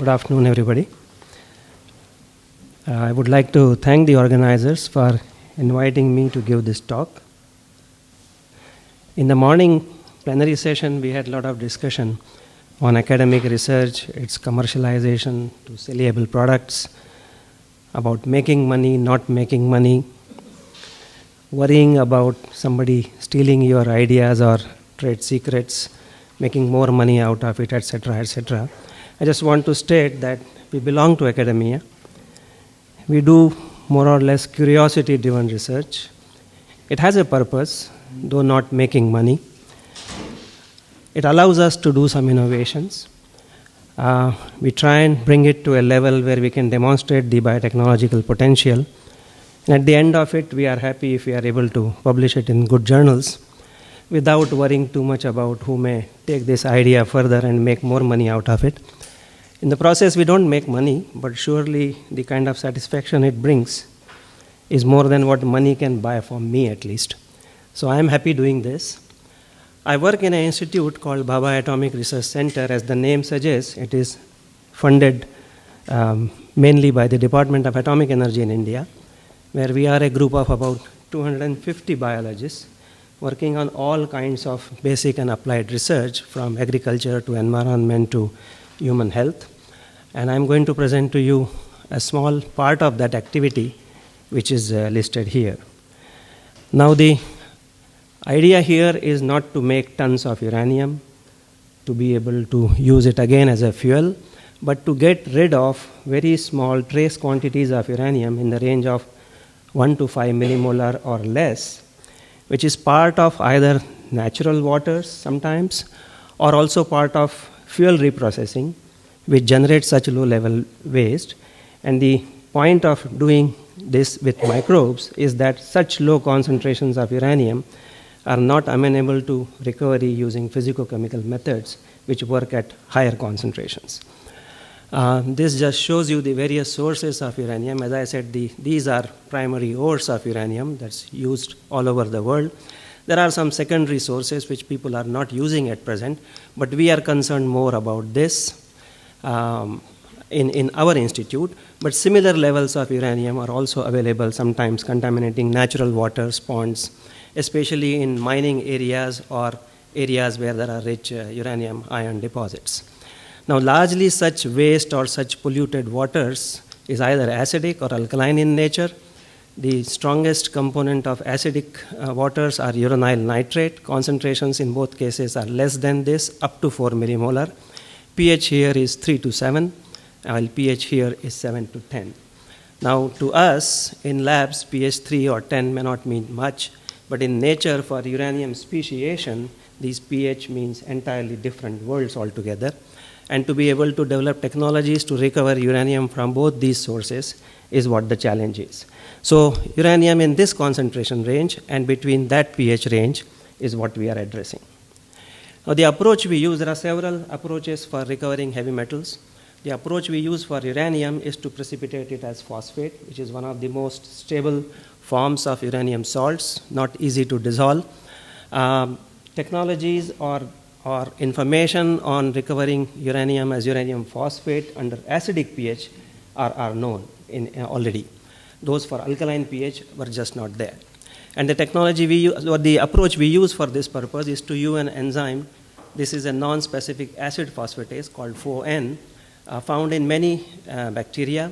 Good afternoon, everybody. I would like to thank the organizers for inviting me to give this talk. In the morning plenary session, we had a lot of discussion on academic research, its commercialization to sellable products, about making money, not making money, worrying about somebody stealing your ideas or trade secrets, making more money out of it, etc., etc. I just want to state that we belong to academia. We do more or less curiosity-driven research. It has a purpose, though not making money. It allows us to do some innovations. We try and bring it to a level where we can demonstrate the biotechnological potential. And at the end of it, we are happy if we are able to publish it in good journals without worrying too much about who may take this idea further and make more money out of it. In the process, we don't make money, but surely the kind of satisfaction it brings is more than what money can buy for me, at least. So I am happy doing this. I work in an institute called Bhabha Atomic Research Center. As the name suggests, it is funded mainly by the Department of Atomic Energy in India, where we are a group of about 250 biologists working on all kinds of basic and applied research, from agriculture to environment to human health. And I'm going to present to you a small part of that activity, which is listed here. Now, the idea here is not to make tons of uranium, to be able to use it again as a fuel, but to get rid of very small trace quantities of uranium in the range of 1 to 5 millimolar or less, which is part of either natural waters sometimes, or also part of fuel reprocessing, which generates such low-level waste. And the point of doing this with microbes is that such low concentrations of uranium are not amenable to recovery using physicochemical methods which work at higher concentrations. This just shows you the various sources of uranium. As I said, these are primary ores of uranium that's used all over the world. There are some secondary sources which people are not using at present, but we are concerned more about this in our institute. But similar levels of uranium are also available, sometimes contaminating natural waters, ponds, especially in mining areas or areas where there are rich uranium ion deposits. Now, largely such waste or such polluted waters is either acidic or alkaline in nature. The strongest component of acidic waters are uranyl nitrate. Concentrations in both cases are less than this, up to 4 millimolar. pH here is 3 to 7, while pH here is 7 to 10. Now, to us, in labs, pH 3 or 10 may not mean much, but in nature, for uranium speciation, these pH means entirely different worlds altogether. And to be able to develop technologies to recover uranium from both these sources is what the challenge is. So uranium in this concentration range and between that pH range is what we are addressing. Now, the approach we use, there are several approaches for recovering heavy metals. The approach we use for uranium is to precipitate it as phosphate, which is one of the most stable forms of uranium salts, not easy to dissolve. Technologies or information on recovering uranium as uranium phosphate under acidic pH are known already. Those for alkaline pH were just not there. And the technology we use, or the approach we use for this purpose, is to use an enzyme. This is a non-specific acid phosphatase called 4N, found in many bacteria.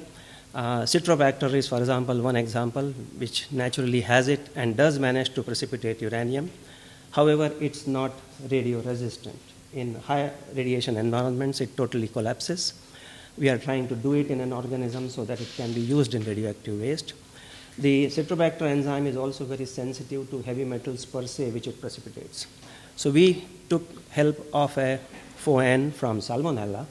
Citrobacter is, for example, one example which naturally has it and does manage to precipitate uranium. However, it's not radioresistant. In high radiation environments, it totally collapses. We are trying to do it in an organism so that it can be used in radioactive waste. The Citrobacter enzyme is also very sensitive to heavy metals per se, which it precipitates. So we took help of a 4N from Salmonella,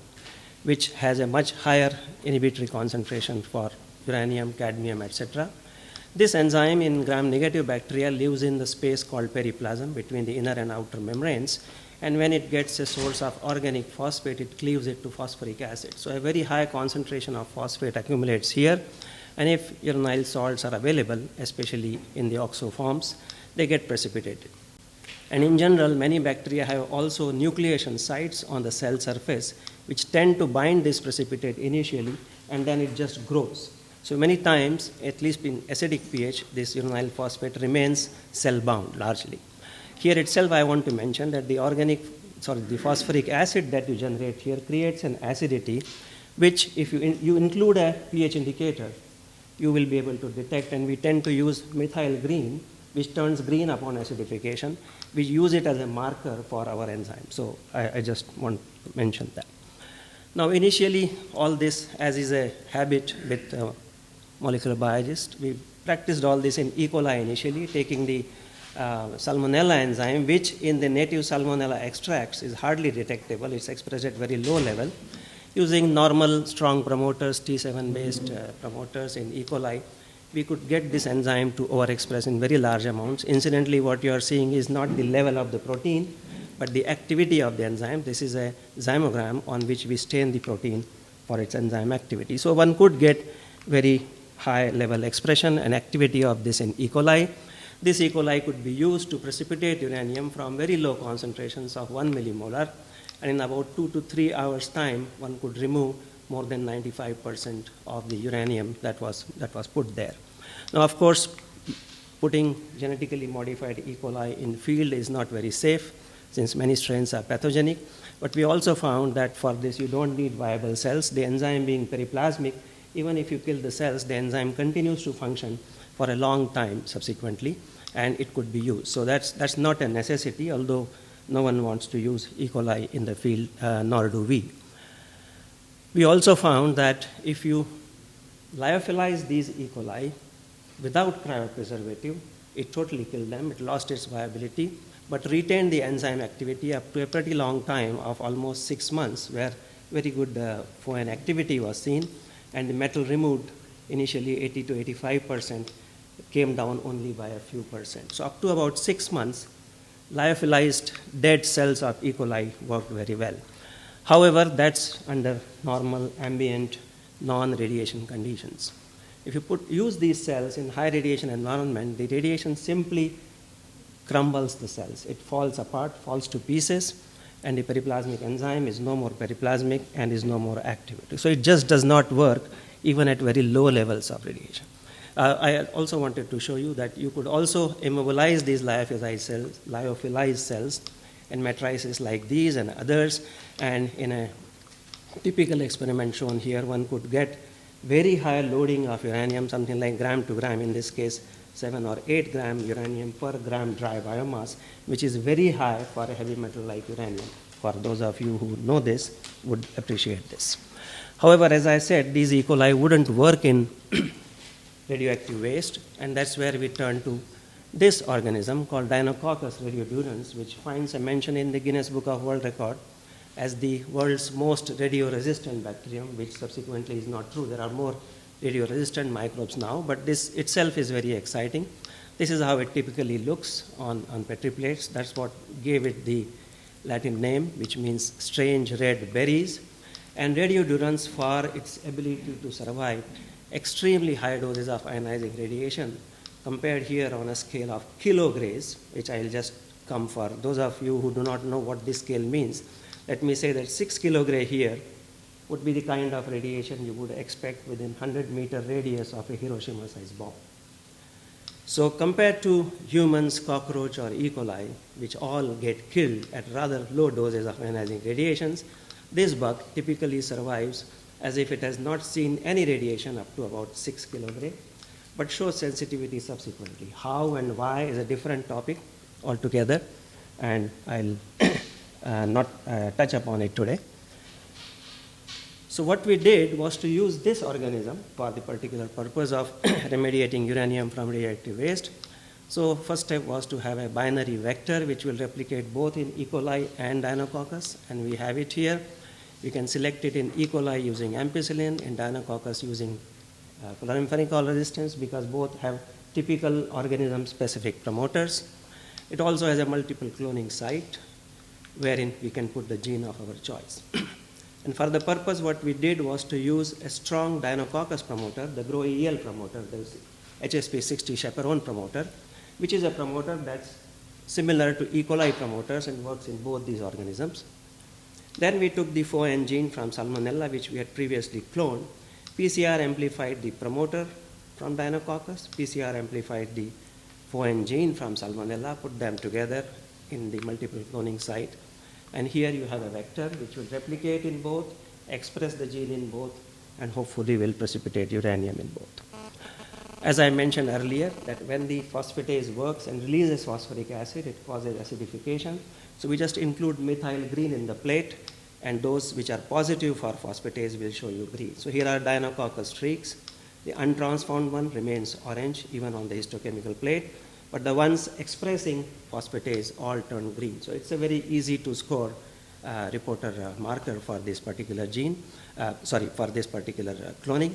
which has a much higher inhibitory concentration for uranium, cadmium, etc. This enzyme in gram-negative bacteria lives in the space called periplasm between the inner and outer membranes. And when it gets a source of organic phosphate, it cleaves it to phosphoric acid. So a very high concentration of phosphate accumulates here. And if uranyl salts are available, especially in the oxo forms, they get precipitated. And in general, many bacteria have also nucleation sites on the cell surface, which tend to bind this precipitate initially, and then it just grows. So many times, at least in acidic pH, this uranyl phosphate remains cell-bound largely. Here itself, I want to mention that the phosphoric acid that you generate here creates an acidity, which if you include a pH indicator, you will be able to detect, and we tend to use methyl green, which turns green upon acidification. We use it as a marker for our enzyme. So I just want to mention that. Now, initially, all this, as is a habit with molecular biologists, we practiced all this in E. coli initially, taking the salmonella enzyme, which in the native salmonella extracts is hardly detectable. It's expressed at very low level. Using normal strong promoters, T7-based promoters in E. coli, we could get this enzyme to overexpress in very large amounts. Incidentally, what you are seeing is not the level of the protein, but the activity of the enzyme. This is a zymogram on which we stain the protein for its enzyme activity. So one could get very high level expression and activity of this in E. coli. This E. coli could be used to precipitate uranium from very low concentrations of 1 millimolar, and in about 2 to 3 hours time, one could remove more than 95% of the uranium that was put there. Now, of course, putting genetically modified E. coli in field is not very safe, since many strains are pathogenic, but we also found that for this you don't need viable cells. The enzyme being periplasmic, even if you kill the cells, the enzyme continues to function for a long time subsequently, and it could be used. So that's not a necessity, although no one wants to use E. coli in the field, nor do we. We also found that if you lyophilize these E. coli without cryopreservative, it totally killed them. It lost its viability, but retained the enzyme activity up to a pretty long time of almost 6 months, where very good FON activity was seen, and the metal removed initially 80 to 85% came down only by a few percent. So up to about 6 months, lyophilized dead cells of E. coli worked very well. However, that's under normal ambient non-radiation conditions. If you use these cells in high radiation environment, the radiation simply crumbles the cells. It falls apart, falls to pieces, and the periplasmic enzyme is no more periplasmic and is no more active. So it just does not work even at very low levels of radiation. I also wanted to show you that you could also immobilize these lyophilized cells in matrices like these and others, and in a typical experiment shown here, one could get very high loading of uranium, something like gram to gram, in this case 7 or 8 gram uranium per gram dry biomass, which is very high for a heavy metal like uranium. For those of you who know this, would appreciate this. However, as I said, these E. coli wouldn't work in radioactive waste, and that's where we turn to this organism called Deinococcus radiodurans, which finds a mention in the Guinness Book of World Record as the world's most radio-resistant bacterium, which subsequently is not true. There are more radio-resistant microbes now, but this itself is very exciting. This is how it typically looks on Petri plates. That's what gave it the Latin name, which means strange red berries. And radiodurans, for its ability to survive extremely high doses of ionizing radiation, compared here on a scale of kilograys, which I'll just come for those of you who do not know what this scale means. Let me say that 6 kilogray here would be the kind of radiation you would expect within 100-meter radius of a Hiroshima-sized bomb. So compared to humans, cockroach, or E. coli, which all get killed at rather low doses of ionizing radiations, this bug typically survives as if it has not seen any radiation up to about 6 kilogray, but shows sensitivity subsequently. How and why is a different topic altogether, and I'll not touch upon it today. So what we did was to use this organism for the particular purpose of remediating uranium from radioactive waste. So first step was to have a binary vector which will replicate both in E. coli and Deinococcus, and we have it here. We can select it in E. coli using ampicillin, in Deinococcus using chloramphenicol resistance, because both have typical organism-specific promoters. It also has a multiple cloning site wherein we can put the gene of our choice. And for the purpose, what we did was to use a strong Deinococcus promoter, the GROW-EL promoter, the HSP60 chaperone promoter, which is a promoter that's similar to E. coli promoters and works in both these organisms. Then we took the 4N gene from Salmonella, which we had previously cloned. PCR amplified the promoter from Deinococcus. PCR amplified the 4N gene from Salmonella, put them together in the multiple cloning site. And here you have a vector which will replicate in both, express the gene in both, and hopefully will precipitate uranium in both. As I mentioned earlier, that when the phosphatase works and releases phosphoric acid, it causes acidification. So we just include methyl green in the plate, and those which are positive for phosphatase will show you green. So here are Deinococcus streaks. The untransformed one remains orange even on the histochemical plate, but the ones expressing phosphatase all turn green. So it's a very easy to score reporter marker for this particular gene, for this particular cloning.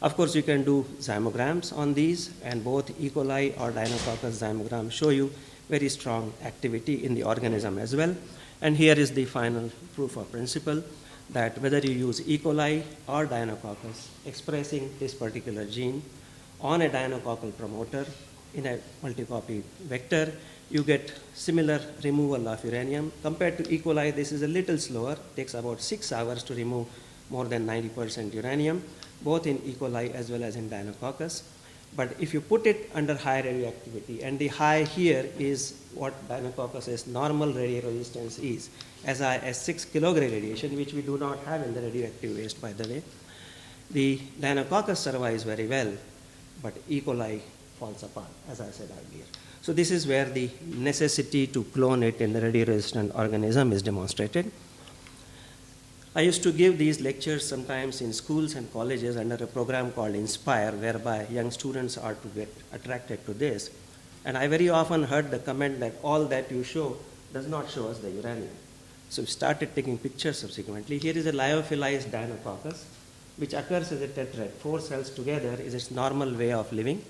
Of course, you can do zymograms on these, and both E. coli or Deinococcus zymograms show you very strong activity in the organism as well. And here is the final proof of principle that whether you use E. coli or Deinococcus expressing this particular gene on a Deinococcal promoter in a multi-copy vector, you get similar removal of uranium. Compared to E. coli, this is a little slower. It takes about 6 hours to remove more than 90% uranium, both in E. coli as well as in Deinococcus. But if you put it under high radioactivity, and the high here is what Deinococcus' normal radioresistance is, as high as 6 kilogram radiation, which we do not have in the radioactive waste, by the way. The Deinococcus survives very well, but E. coli falls apart, as I said earlier. So this is where the necessity to clone it in the radioresistant organism is demonstrated. I used to give these lectures sometimes in schools and colleges under a program called Inspire, whereby young students are to get attracted to this. And I very often heard the comment that all that you show does not show us the uranium. So we started taking pictures subsequently. Here is a lyophilized Deinococcus, which occurs as a tetrad. 4 cells together is its normal way of living.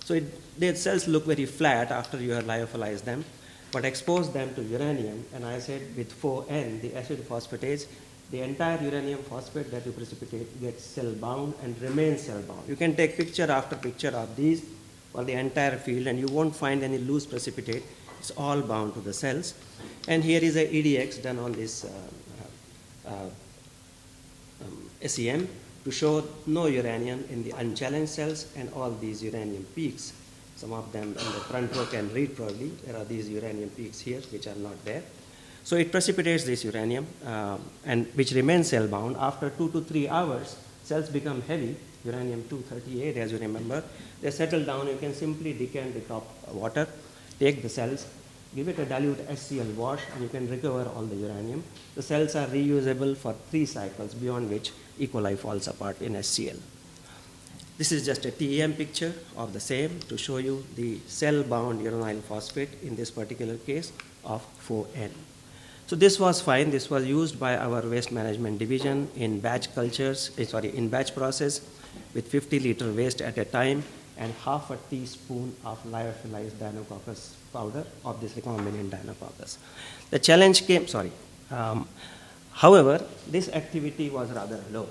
So their cells look very flat after you have lyophilized them, but expose them to uranium, and I said with 4N, the acid phosphatase, the entire uranium phosphate that you precipitate gets cell bound and remains cell bound. You can take picture after picture of these for the entire field, and you won't find any loose precipitate. It's all bound to the cells. And here is a EDX done on this SEM to show no uranium in the unchallenged cells and all these uranium peaks. Some of them in the front row can read probably. There are these uranium peaks here which are not there. So it precipitates this uranium, and which remains cell bound. After 2 to 3 hours, cells become heavy, uranium-238 as you remember. They settle down. You can simply decant the top water, take the cells, give it a dilute HCl wash, and you can recover all the uranium. The cells are reusable for 3 cycles, beyond which E. coli falls apart in HCl. This is just a TEM picture of the same to show you the cell-bound uranyl phosphate in this particular case of 4N. So this was fine. This was used by our waste management division in batch cultures, in batch process with 50-liter waste at a time and half a teaspoon of lyophilized Deinococcus powder of this recombinant Deinococcus. The challenge came, however, this activity was rather low.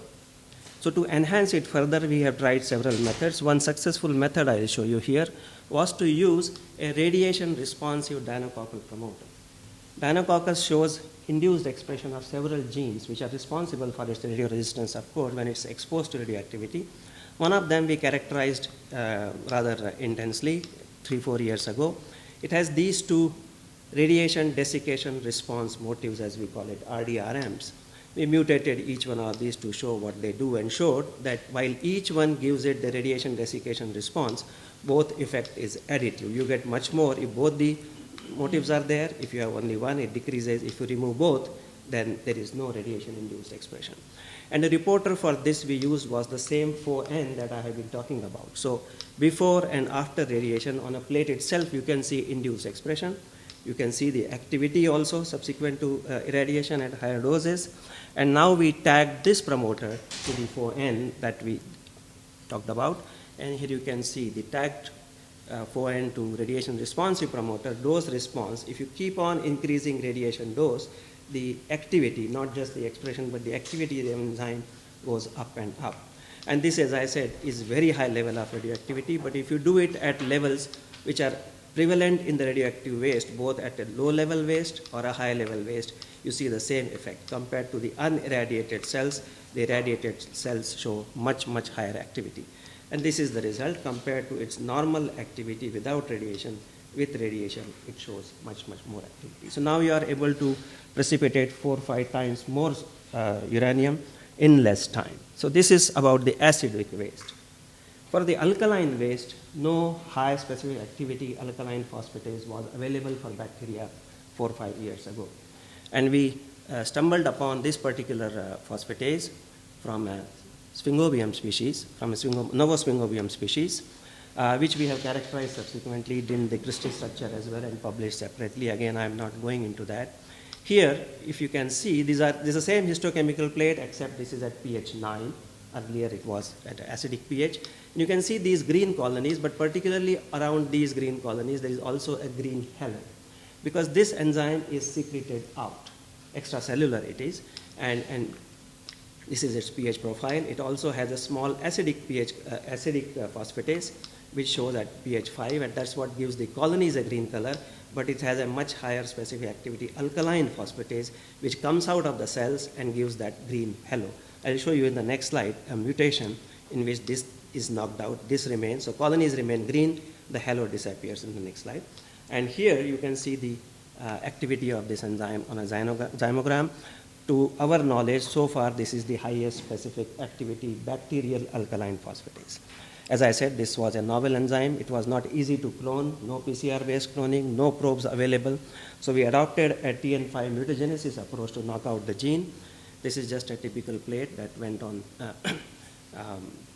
So to enhance it further, we have tried several methods. One successful method I will show you here was to use a radiation responsive Deinococcal promoter. Deinococcus shows induced expression of several genes which are responsible for its radioresistance, of course, when it's exposed to radioactivity. One of them we characterized rather intensely 3-4 years ago. It has these 2 radiation desiccation response motifs, as we call it, RDRMs. We mutated each one of these to show what they do and showed that while each one gives it the radiation desiccation response, both effect is additive. You get much more if both the motifs are there. If you have only one, it decreases. If you remove both, then there is no radiation-induced expression. And the reporter for this we used was the same 4N that I have been talking about. So before and after radiation on a plate itself, you can see induced expression. You can see the activity also subsequent to irradiation at higher doses. And now we tagged this promoter to the 4N that we talked about. And here you can see the tagged 4N to radiation responsive promoter, dose response. If you keep on increasing radiation dose, the activity, not just the expression, but the activity of the enzyme goes up and up. And this, as I said, is very high level of radioactivity, but if you do it at levels which are prevalent in the radioactive waste, both at a low level waste or a high level waste, you see the same effect. Compared to the unirradiated cells, the irradiated cells show much, much higher activity. And this is the result. Compared to its normal activity without radiation, with radiation, it shows much, much more activity. So now you are able to precipitate 4 or 5 times more uranium in less time. So this is about the acidic waste. For the alkaline waste, no high specific activity alkaline phosphatase was available for bacteria 4 or 5 years ago. And we stumbled upon this particular phosphatase from a Sphingobium species, from a Novosphingobium species, which we have characterized subsequently in the crystal structure as well and published separately. Again, I am not going into that. Here, if you can see, this is the same histochemical plate, except this is at pH 9. Earlier it was at acidic pH. And you can see these green colonies, but particularly around these green colonies, there is also a green halo, because this enzyme is secreted out. Extracellular it is, and this is its pH profile. It also has a small acidic phosphatase, which shows at pH 5, and that's what gives the colonies a green color, but it has a much higher specific activity alkaline phosphatase, which comes out of the cells and gives that green halo. I'll show you in the next slide a mutation in which this is knocked out, this remains. So colonies remain green, the halo disappears in the next slide. And here you can see the activity of this enzyme on a zymogram. To our knowledge, so far this is the highest specific activity bacterial alkaline phosphatase. As I said, this was a novel enzyme. It was not easy to clone, no PCR-based cloning, no probes available. So we adopted a TN5 mutagenesis approach to knock out the gene. This is just a typical plate that went on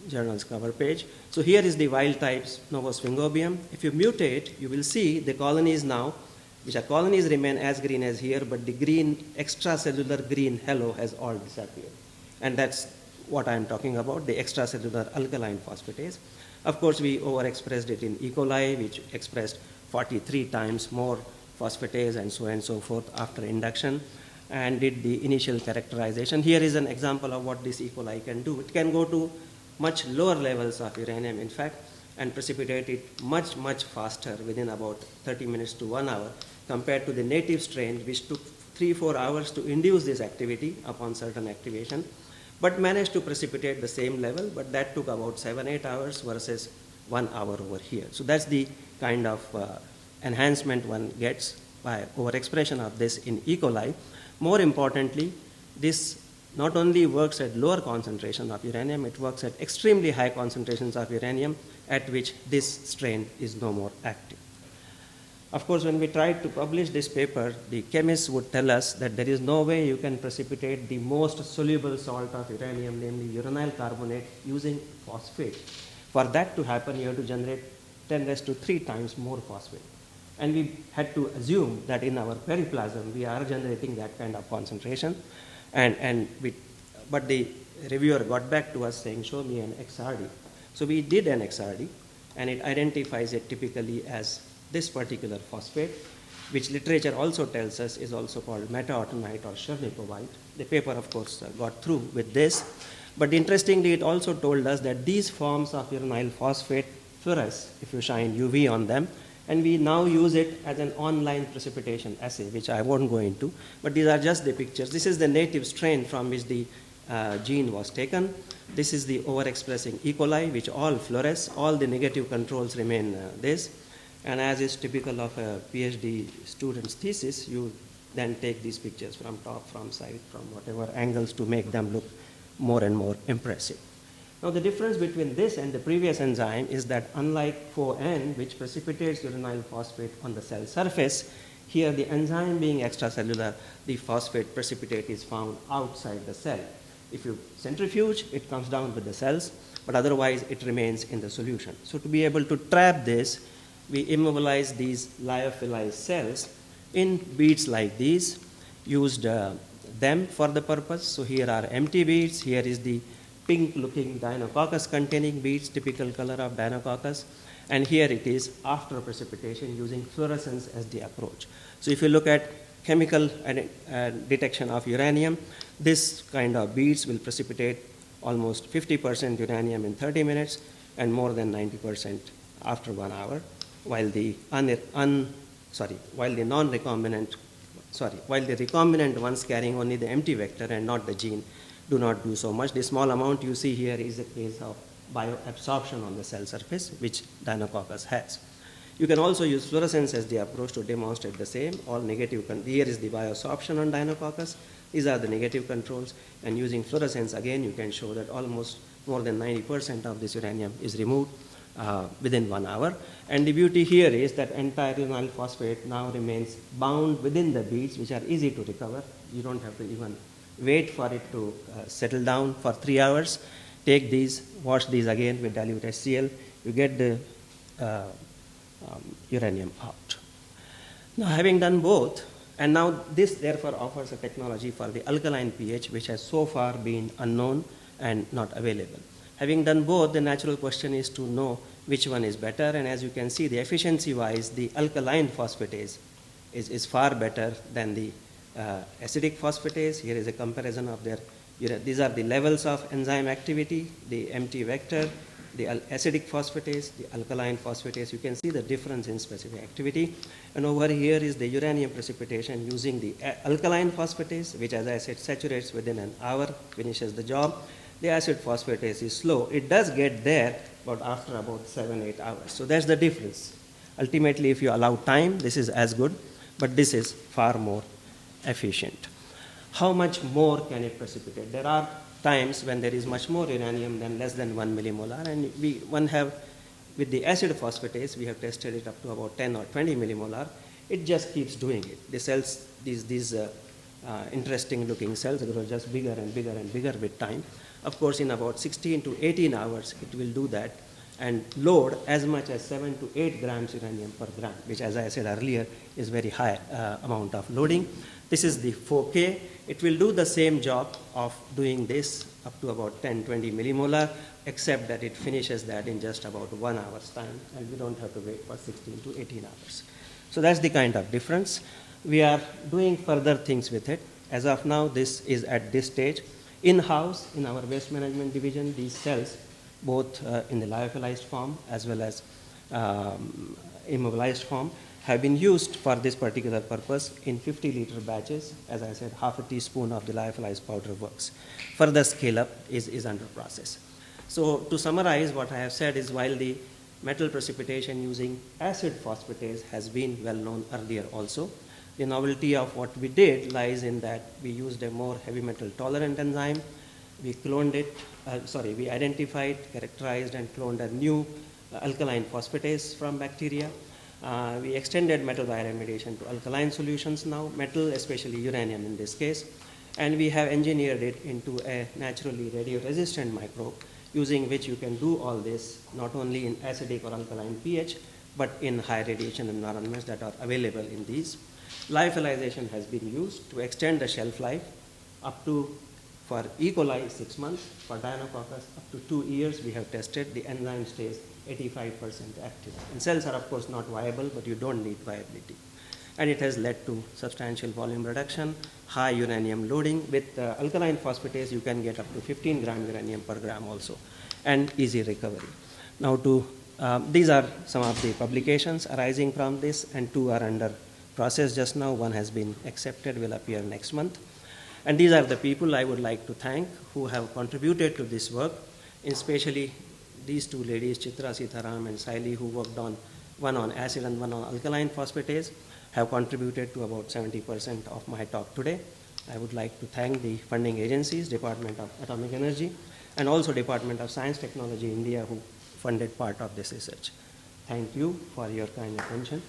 journal's cover page. So here is the wild types Novosphingobium. If you mutate, you will see the colonies now, which are colonies remain as green as here, but the green, extracellular green halo has all disappeared. And that's what I'm talking about, the extracellular alkaline phosphatase. Of course, we overexpressed it in E. coli, which expressed 43 times more phosphatase and so on and so forth after induction, and did the initial characterization. Here is an example of what this E. coli can do. It can go to much lower levels of uranium, in fact, and precipitate it much, much faster within about 30 minutes to 1 hour, compared to the native strain, which took 3-4 hours to induce this activity upon certain activation, but managed to precipitate the same level, but that took about 7-8 hours versus 1 hour over here. So that's the kind of enhancement one gets by overexpression of this in E. coli. More importantly, this not only works at lower concentration of uranium, it works at extremely high concentrations of uranium at which this strain is no more active. Of course, when we tried to publish this paper, the chemists would tell us that there is no way you can precipitate the most soluble salt of uranium, namely uranyl carbonate, using phosphate. For that to happen, you have to generate 10⁻³ times more phosphate. And we had to assume that in our periplasm, we are generating that kind of concentration. But the reviewer got back to us saying, show me an XRD. So we did an XRD, and it identifies it typically as this particular phosphate, which literature also tells us is also called meta-autunite or Chernikovite. The paper, of course, got through with this. But interestingly, it also told us that these forms of uranyl phosphate fluoresce if you shine UV on them. And we now use it as an online precipitation assay, which I won't go into. But these are just the pictures. This is the native strain from which the gene was taken. This is the overexpressing E. coli, which all fluoresce. All the negative controls remain this. And as is typical of a PhD student's thesis, you then take these pictures from top, from side, from whatever angles to make them look more and more impressive. Now, the difference between this and the previous enzyme is that unlike PhoN, which precipitates uranyl phosphate on the cell surface, here the enzyme being extracellular, the phosphate precipitate is found outside the cell. If you centrifuge, it comes down with the cells, but otherwise it remains in the solution. So to be able to trap this, we immobilize these lyophilized cells in beads like these, used them for the purpose. So here are empty beads. Here is the pink-looking Deinococcus containing beads, typical color of Deinococcus. And here it is after precipitation using fluorescence as the approach. So if you look at chemical detection of uranium, this kind of beads will precipitate almost 50% uranium in 30 minutes and more than 90% after 1 hour. while the while the recombinant ones carrying only the empty vector and not the gene do not do so much. The small amount you see here is a case of bioabsorption on the cell surface, which Deinococcus has. You can also use fluorescence as the approach to demonstrate the same. All negative, here is the bioabsorption on Deinococcus. These are the negative controls. And using fluorescence, again, you can show that almost more than 90% of this uranium is removed within 1 hour. And the beauty here is that entire uranyl phosphate now remains bound within the beads, which are easy to recover. You don't have to even wait for it to settle down for 3 hours. Take these, wash these again with dilute HCl. You get the uranium out. Now, having done both, and now this therefore offers a technology for the alkaline pH, which has so far been unknown and not available. Having done both, the natural question is to know which one is better. And as you can see, the efficiency-wise, the alkaline phosphatase is far better than the acidic phosphatase. Here is a comparison of their, these are the levels of enzyme activity, the empty vector, the acidic phosphatase, the alkaline phosphatase. You can see the difference in specific activity. And over here is the uranium precipitation using the alkaline phosphatase, which, as I said, saturates within an hour, finishes the job. The acid phosphatase is slow. It does get there, but after about 7-8 hours. So that's the difference. Ultimately, if you allow time, this is as good, but this is far more efficient. How much more can it precipitate? There are times when there is much more uranium than less than 1 millimolar, and with the acid phosphatase, we have tested it up to about 10 or 20 millimolar. It just keeps doing it. The cells, these interesting looking cells grow just bigger and bigger and bigger with time. Of course, in about 16 to 18 hours, it will do that and load as much as 7 to 8 grams uranium per gram, which, as I said earlier, is very high amount of loading. This is the 4K. It will do the same job of doing this up to about 10-20 millimolar, except that it finishes that in just about 1 hour's time, and we don't have to wait for 16 to 18 hours. So that's the kind of difference. We are doing further things with it. As of now, this is at this stage. In-house, in our waste management division, these cells, both in the lyophilized form as well as immobilized form, have been used for this particular purpose in 50-liter batches. As I said, half a teaspoon of the lyophilized powder works. Further scale-up is under process. So to summarize, what I have said is, while the metal precipitation using acid phosphatase has been well known earlier also, the novelty of what we did lies in that we used a more heavy metal tolerant enzyme. We cloned it, we identified, characterized, and cloned a new alkaline phosphatase from bacteria. We extended metal bioremediation to alkaline solutions now, metal, especially uranium in this case, and we have engineered it into a naturally radioresistant microbe, using which you can do all this not only in acidic or alkaline pH, but in high radiation environments that are available in these. Lyophilization has been used to extend the shelf life up to, for E. coli, 6 months. For Deinococcus, up to 2 years. We have tested. The enzyme stays 85% active. And cells are, of course, not viable, but you don't need viability. And it has led to substantial volume reduction, high uranium loading. With alkaline phosphatase, you can get up to 15 gram uranium per gram also, and easy recovery. Now, these are some of the publications arising from this, and 2 are under process just now. 1 has been accepted, will appear next month. And these are the people I would like to thank who have contributed to this work, especially these 2 ladies, Chitra Sitharam and Saili, who worked on one on acid and one on alkaline phosphatase, have contributed to about 70% of my talk today. I would like to thank the funding agencies, Department of Atomic Energy, and also Department of Science Technology India, who funded part of this research. Thank you for your kind attention.